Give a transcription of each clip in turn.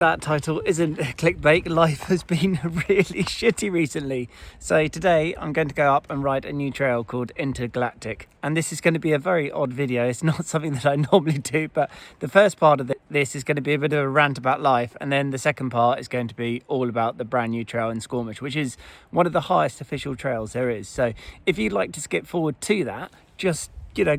That title isn't clickbait. Life has been really shitty recently. So today I'm going to go up and ride a new trail called Intergalactic. And this is going to be a very odd video. It's not something that I normally do, but the first part of this is going to be a bit of a rant about life. And then the second part is going to be all about the brand new trail in Squamish, which is one of the highest official trails there is. So if you'd like to skip forward to that, just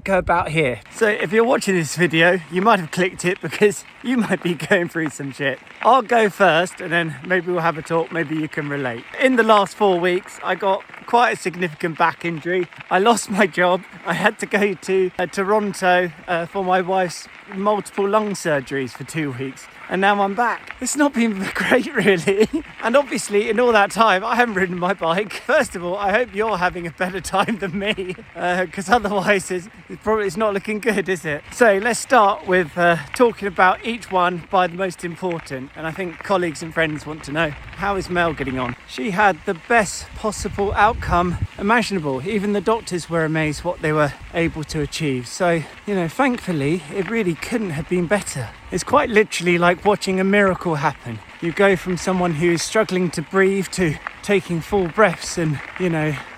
go about here. So if you're watching this video, you might have clicked it because you might be going through some shit. I'll go first and then maybe we'll have a talk, maybe you can relate. In the last 4 weeks, I got quite a significant back injury. I lost my job. I had to go to Toronto for my wife's multiple lung surgeries for 2 weeks. And now I'm back. It's not been great, really. And obviously, in all that time, I haven't ridden my bike. First of all, I hope you're having a better time than me, because otherwise it's not looking good, is it? So let's start with talking about each one by the most important. And I think colleagues and friends want to know, how is Mel getting on? She had the best possible outcome imaginable. Even the doctors were amazed what they were able to achieve. So, thankfully, it really couldn't have been better. It's quite literally like watching a miracle happen. You go from someone who's struggling to breathe to taking full breaths, and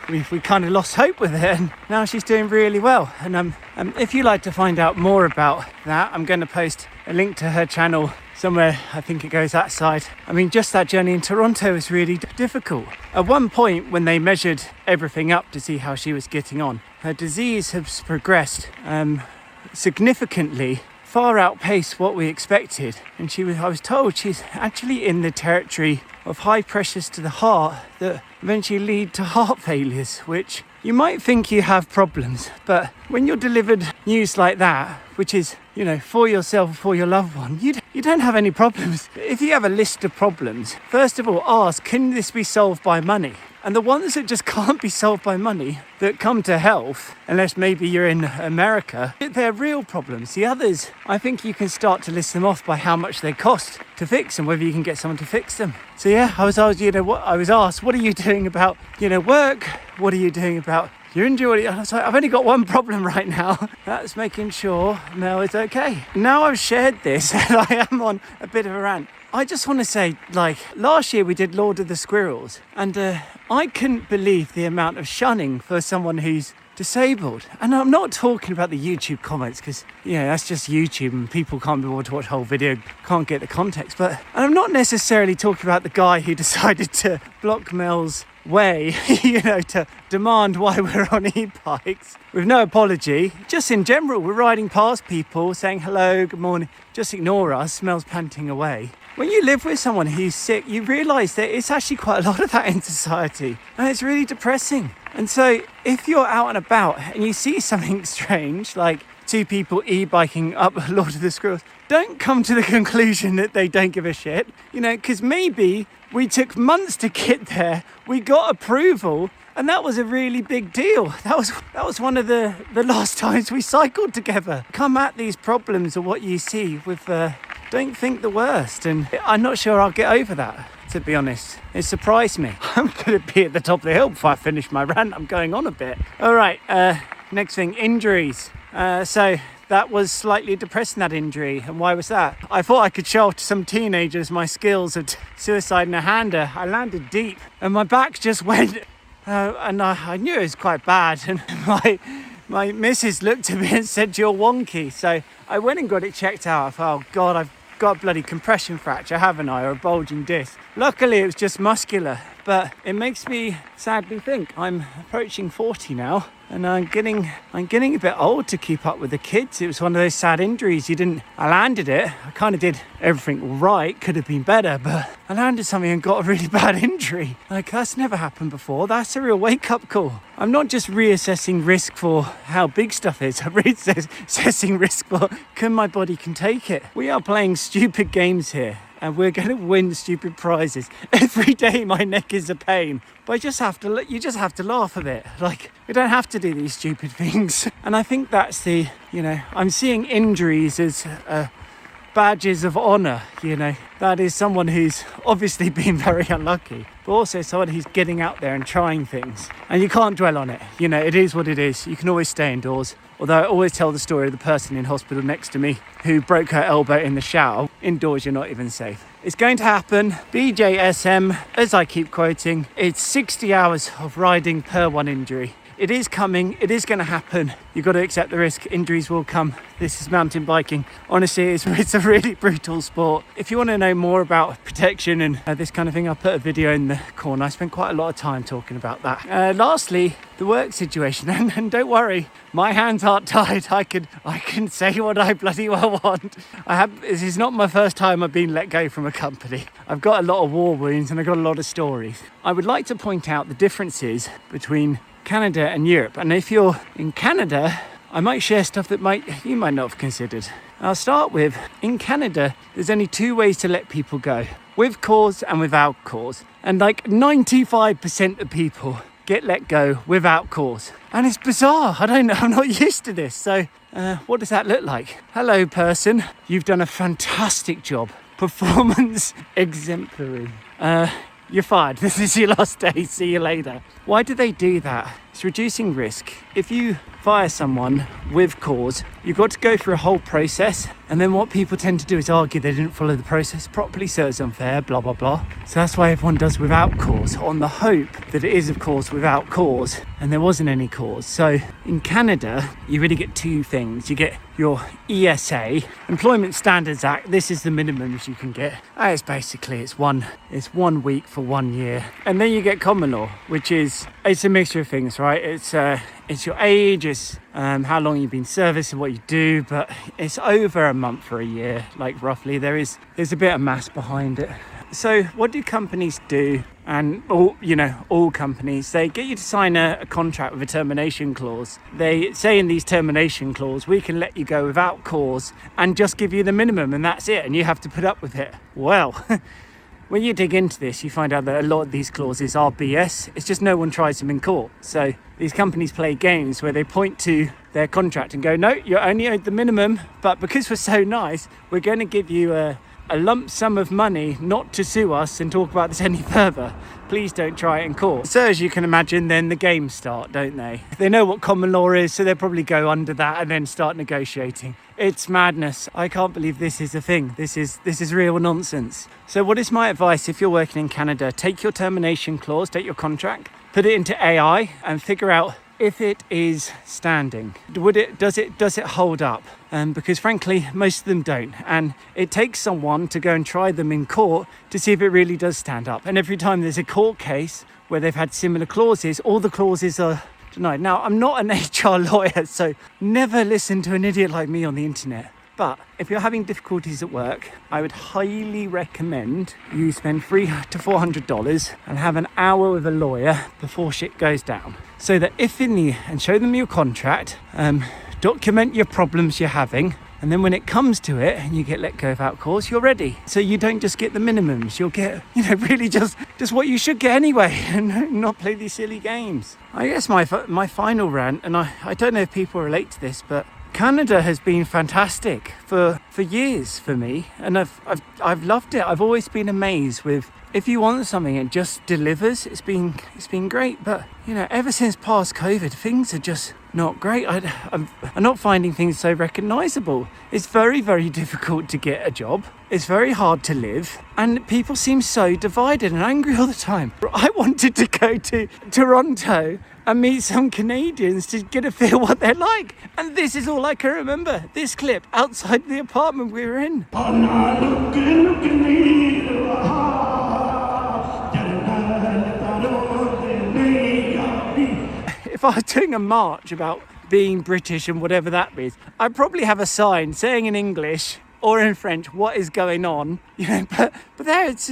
we kind of lost hope with it, and now she's doing really well. And if you'd like to find out more about that, I'm going to post a link to her channel somewhere. I think it goes that side. I mean, just that journey in Toronto was really difficult. At one point, when they measured everything up to see how she was getting on, her disease has progressed significantly, far outpaced what we expected. And I was told she's actually in the territory of high pressures to the heart that eventually lead to heart failures, which you might think you have problems, but when you're delivered news like that, which is, for yourself or for your loved one, you don't have any problems. If you have a list of problems, first of all, ask, can this be solved by money? And the ones that just can't be solved by money, that come to health, unless maybe you're in America, they're real problems. The others, I think you can start to list them off by how much they cost to fix and whether you can get someone to fix them. So yeah, I was asked, what are you doing about, work? What are you doing about your injury? I was like, I've only got one problem right now. That's making sure Mel is okay. Now I've shared this and I am on a bit of a rant. I just want to say, last year we did Lord of the Squirrels, and I couldn't believe the amount of shunning for someone who's disabled. And I'm not talking about the YouTube comments, because that's just YouTube and people can't be able to watch the whole video, can't get the context. And I'm not necessarily talking about the guy who decided to block Mel's way, to demand why we're on e-bikes with no apology. Just in general, we're riding past people saying hello, good morning, just ignore us. Mel's panting away. When you live with someone who's sick, you realise that it's actually quite a lot of that in society, and it's really depressing. And so if you're out and about and you see something strange, like two people e-biking up Lord of the Squirrels, don't come to the conclusion that they don't give a shit, because maybe we took months to get there, we got approval, and that was a really big deal. That was one of the last times we cycled together. Come at these problems or what you see with don't think the worst, and I'm not sure I'll get over that, to be honest. It surprised me. I'm going to be at the top of the hill before I finish my rant. I'm going on a bit. All right, next thing, injuries. So that was slightly depressing, that injury. And why was that? I thought I could show off to some teenagers my skills at suicide in a hander. I landed deep and my back just went, and I knew it was quite bad. And my missus looked at me and said, you're wonky. So I went and got it checked out. I thought, oh God, I've got a bloody compression fracture, haven't I, or a bulging disc. Luckily it was just muscular, but it makes me sadly think I'm approaching 40 now, and I'm getting a bit old to keep up with the kids. It was one of those sad injuries. I landed it, I kind of did everything right, could have been better, but I landed something and got a really bad injury. That's never happened before. That's a real wake-up call. I'm not just reassessing risk for how big stuff is, I'm reassessing risk for my body can take it. We are playing stupid games here, and we're going to win stupid prizes. Every day my neck is a pain, but you just have to laugh a bit. We don't have to do these stupid things. And I think that's I'm seeing injuries as badges of honour, That is someone who's obviously been very unlucky, but also someone who's getting out there and trying things. And you can't dwell on it. It is what it is. You can always stay indoors, Although I always tell the story of the person in hospital next to me who broke her elbow in the shower. Indoors, you're not even safe. It's going to happen. BJSM, as I keep quoting, it's 60 hours of riding per one injury. It is coming. It is going to happen. You've got to accept the risk. Injuries will come. This is mountain biking. Honestly, it's a really brutal sport. If you want to know more about protection and this kind of thing, I'll put a video in the corner. I spent quite a lot of time talking about that. Lastly, the work situation. And don't worry, my hands aren't tied. I can say what I bloody well want. This is not my first time I've been let go from a company. I've got a lot of war wounds and I've got a lot of stories. I would like to point out the differences between Canada and Europe, and if you're in Canada, I might share stuff that you might not have considered. I'll start with, in Canada, there's only 2 ways to let people go: with cause and without cause. And like 95% of people get let go without cause. And it's bizarre. I don't know, I'm not used to this. So what does that look like? Hello, person. You've done a fantastic job. Performance exemplary. You're fired. This is your last day. See you later. Why do they do that? It's reducing risk. If you fire someone with cause, you've got to go through a whole process. And then what people tend to do is argue they didn't follow the process properly, so it's unfair, blah, blah, blah. So that's why everyone does without cause, on the hope that it is, of course, without cause, and there wasn't any cause. So in Canada, you really get 2 things. You get your ESA, Employment Standards Act. This is the minimums you can get. It's 1 week for 1 year. And then you get common law, which is, it's a mixture of things, right? It's your age, it's how long you've been serviced and what you do, but it's over a month for a year, like roughly. There's a bit of maths behind it. So what do companies do? And all companies, they get you to sign a contract with a termination clause. They say in these termination clause, we can let you go without cause and just give you the minimum, and that's it, and you have to put up with it. Well, when you dig into this, you find out that a lot of these clauses are BS. It's just no one tries them in court. So these companies play games where they point to their contract and go, no, you're only owed the minimum, but because we're so nice, we're going to give you a lump sum of money not to sue us and talk about this any further. Please don't try it in court. So as you can imagine, then the games start, don't they? They know what common law is, so they'll probably go under that and then start negotiating. It's madness. I can't believe this is a thing. This is real nonsense. So what is my advice if you're working in Canada? Take your termination clause, take your contract, put it into AI and figure out if it is standing. Does it hold up? Because frankly, most of them don't. And it takes someone to go and try them in court to see if it really does stand up. And every time there's a court case where they've had similar clauses, all the clauses are denied. Now, I'm not an HR lawyer, so never listen to an idiot like me on the internet. But if you're having difficulties at work, I would highly recommend you spend $300 to $400 and have an hour with a lawyer before shit goes down. So that and show them your contract, document your problems you're having, and then when it comes to it and you get let go without cause, you're ready. So you don't just get the minimums, you'll get, really just what you should get anyway, and not play these silly games. I guess my final rant, and I don't know if people relate to this, but Canada has been fantastic for years for me, and I've loved it. I've always been amazed with, if you want something, it just delivers. It's been great, but ever since past COVID, things are just not great. I'm not finding things so recognizable. It's very, very difficult to get a job. It's very hard to live, and people seem so divided and angry all the time. I wanted to go to Toronto and meet some Canadians to get a feel what they're like, and this is all I can remember. This clip outside the apartment we were in. If I was doing a march about being British and whatever that means, I'd probably have a sign saying in English or in French what is going on, but there it's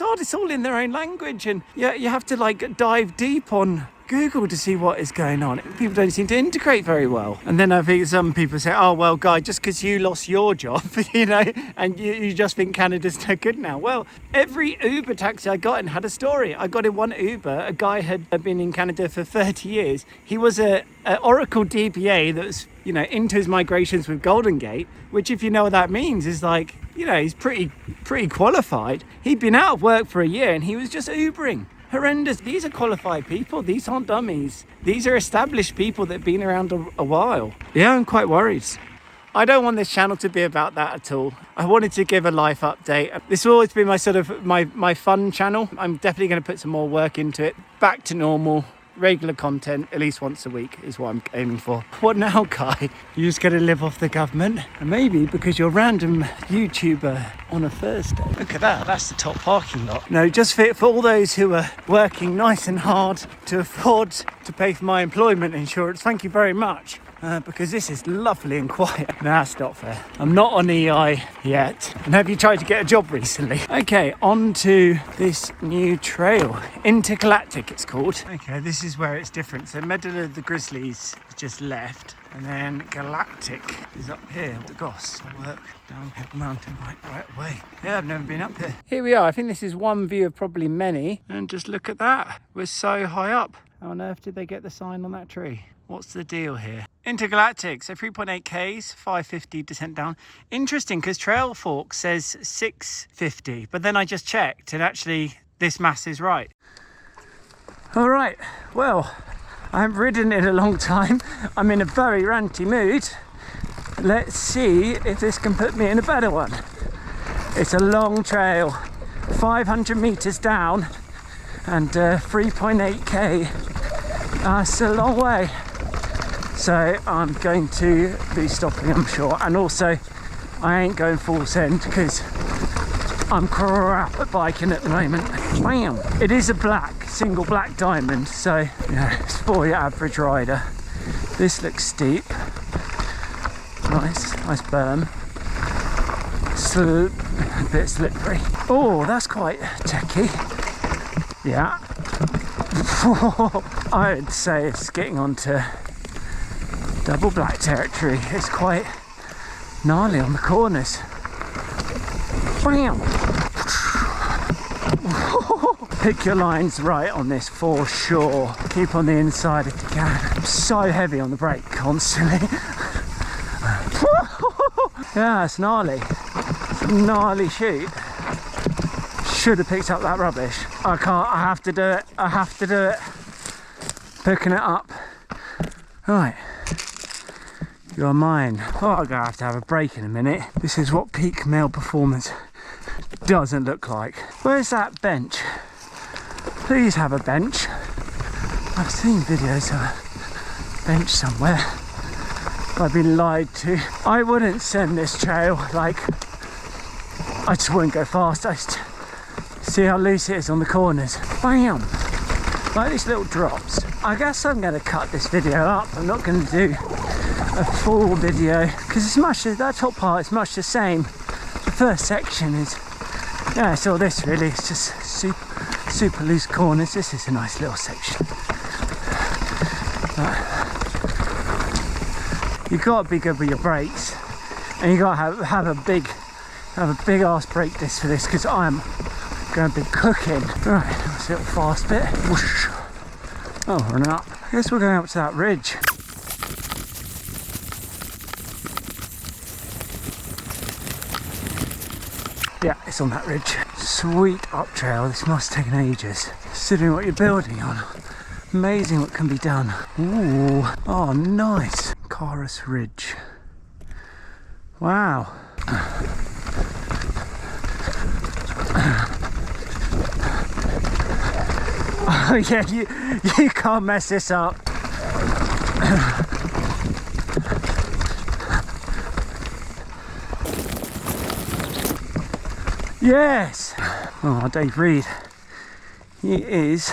odd. It's all in their own language, and you have to dive deep on Google to see what is going on. People don't seem to integrate very well. And then I think some people say, oh, well, guy, just because you lost your job, and you just think Canada's no good now. Well, every Uber taxi I got in had a story. I got in one Uber. A guy had been in Canada for 30 years. He was a Oracle DBA that was, into his migrations with Golden Gate, which, if you know what that means, is he's pretty qualified. He'd been out of work for a year and he was just Ubering. horrendous. These are qualified people. These aren't dummies. These are established people that have been around a while. Yeah, I'm quite worried. I don't want this channel to be about that at all. I wanted to give a life update. This will always be my sort of my fun channel. I'm definitely going to put some more work into it. Back to normal, regular content, at least once a week is what I'm aiming for. What now, Kai? You're just going to live off the government? And maybe because you're a random YouTuber on a Thursday. Look at that, that's the top parking lot. No, just for all those who are working nice and hard to afford to pay for my employment insurance, thank you very much. Because this is lovely and quiet. No, that's not fair. I'm not on EI yet. And have you tried to get a job recently? Okay, on to this new trail. Intergalactic it's called. Okay, this is where it's different. So Meadow of the Grizzlies is just left. And then Galactic is up here. The Goss. I work downhill mountain bike right away. Yeah, I've never been up here. Here we are. I think this is one view of probably many. And just look at that. We're so high up. How on earth did they get the sign on that tree? What's the deal here? Intergalactic, so 3.8 Ks, 550 descent down. Interesting, because Trail Fork says 650, but then I just checked, and actually this mass is right. All right, well, I haven't ridden in a long time. I'm in a very ranty mood. Let's see if this can put me in a better one. It's a long trail, 500 meters down, and 3.8K. That's a long way. So I'm going to be stopping, I'm sure. And also, I ain't going full send because I'm crap at biking at the moment. Bam! It is a single black diamond. So, yeah, it's for your average rider. This looks steep. Nice berm. A bit slippery. Oh, that's quite techy. Yeah. I would say it's getting onto double black territory. It's quite gnarly on the corners. Bam! Pick your lines right on this for sure. Keep on the inside if you can. I'm so heavy on the brake constantly. Yeah, it's gnarly. It's a gnarly shoot. Should have picked up that rubbish. I can't, I have to do it. I have to do it. Picking it up. Right. You're mine. Oh, I'm gonna have to have a break in a minute. This is what peak male performance doesn't look like. Where's that bench? Please have a bench. I've seen videos of a bench somewhere. I've been lied to. I wouldn't send this trail, like, I just wouldn't go fast. I just see how loose it is on the corners. Bam! Like these little drops. I guess I'm going to cut this video up. I'm not going to do a full video because it's much, that top part is much the same. The first section is, yeah, it's all this really. It's just super loose corners. This is a nice little section. You've got to be good with your brakes, and you got to have a big ass brake disc for this because I'm going to be cooking. Right, that's a little fast bit. Whoosh. Oh, running up. I guess we're going up to that ridge. Yeah, it's on that ridge. Sweet up trail. This must have taken ages. Considering what you're building on. Amazing what can be done. Ooh, oh nice. Chorus Ridge. Wow. Oh yeah, you can't mess this up. Yes! Oh, Dave Reed. He is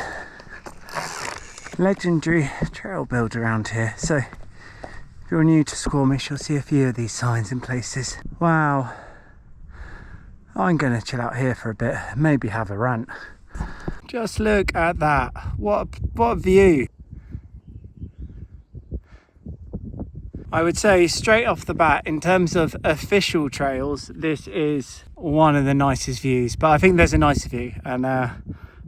legendary trail builder around here. So if you're new to Squamish, you'll see a few of these signs in places. Wow. I'm going to chill out here for a bit, maybe have a rant. Just look at that. What a view. I would say straight off the bat, in terms of official trails, this is one of the nicest views. But I think there's a nicer view, and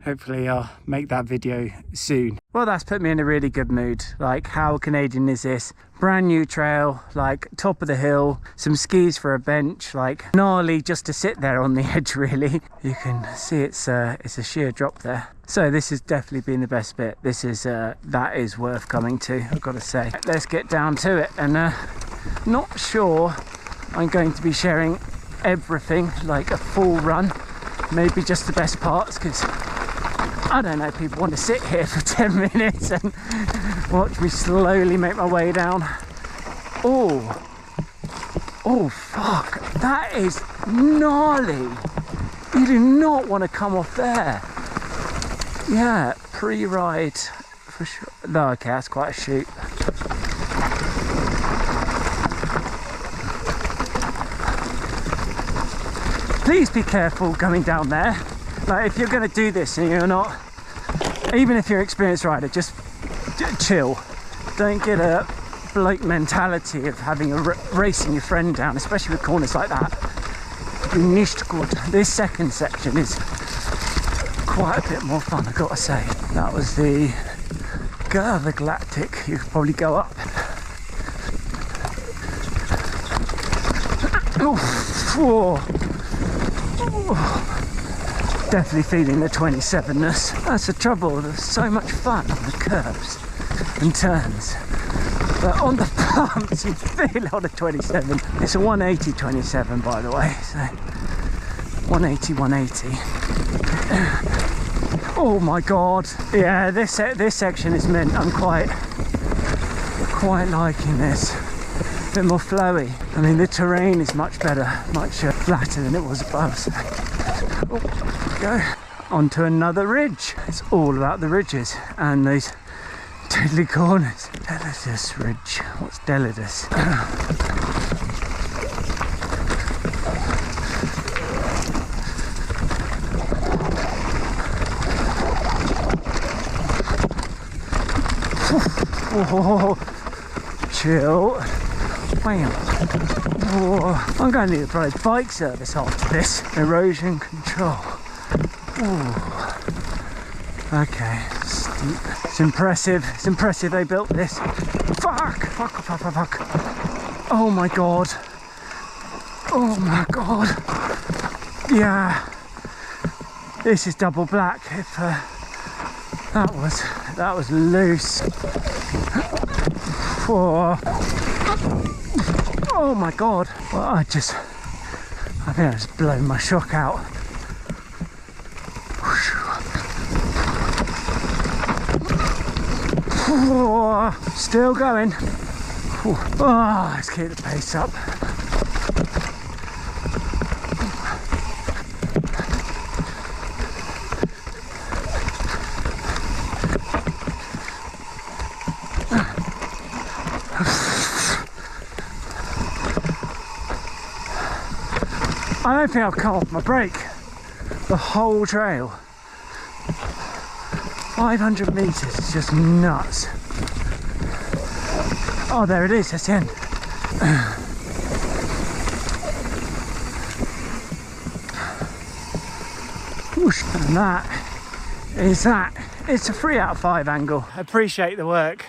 hopefully I'll make that video soon. Well, that's put me in a really good mood. Like, how Canadian is this? Brand new trail, like top of the hill, some skis for a bench, like gnarly just to sit there on the edge really. You can see it's a sheer drop there. So this has definitely been the best bit. This is, that is worth coming to, I've got to say. Let's get down to it, and not sure I'm going to be sharing everything, like a full run, maybe just the best parts, because I don't know, people want to sit here for 10 minutes and watch me slowly make my way down. Oh fuck, that is gnarly. You do not want to come off there. Yeah, pre-ride for sure. No, okay, that's quite a shoot. Please be careful going down there. Like, if you're going to do this and you're not, even if you're an experienced rider, just chill. Don't get a bloke mentality of having racing your friend down, especially with corners like that. Nicht good. This second section is quite a bit more fun, I've got to say. That was the Intergalatic. You could probably go up. Definitely feeling the 27ness. That's the trouble, there's so much fun on the curves and turns, but on the bumps you feel on the 27. It's a 180 27, by the way, so 180 180. Oh my god, yeah, this section is mint. I'm quite liking this. A bit more flowy. I mean, the terrain is much better, much flatter than it was above, so. Oh, go on to another ridge. It's all about the ridges and these deadly corners. Delicious ridge. What's delicious? Oh, chill. Bam. Oh, I'm going to need a probably bike service after this. Erosion control. Ooh. Okay, steep. It's impressive. It's impressive they built this. Fuck! Oh my god. Oh my god. Yeah. This is double black. If that was loose. Oh my god. Well, I think I just blown my shock out. Still going. Oh, let's keep the pace up. I don't think I've come off my brake the whole trail. 500 meters is just nuts. Oh, there it is, that's the end. And that is that. It's a 3 out of 5 angle. I appreciate the work.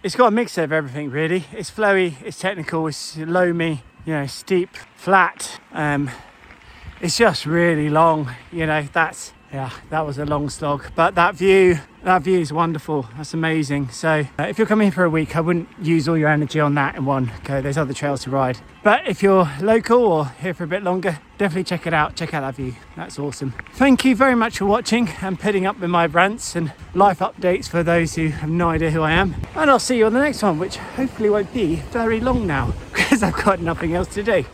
It's got a mix of everything really. It's flowy, it's technical, it's loamy, you know, steep, flat. It's just really long, you know. Yeah, that was a long slog, but that view is wonderful. That's amazing. So if you're coming here for a week, I wouldn't use all your energy on that in one go. There's other trails to ride. But if you're local or here for a bit longer, definitely check it out. Check out that view. That's awesome. Thank you very much for watching and putting up with my rants and life updates for those who have no idea who I am. And I'll see you on the next one, which hopefully won't be very long now because I've got nothing else to do.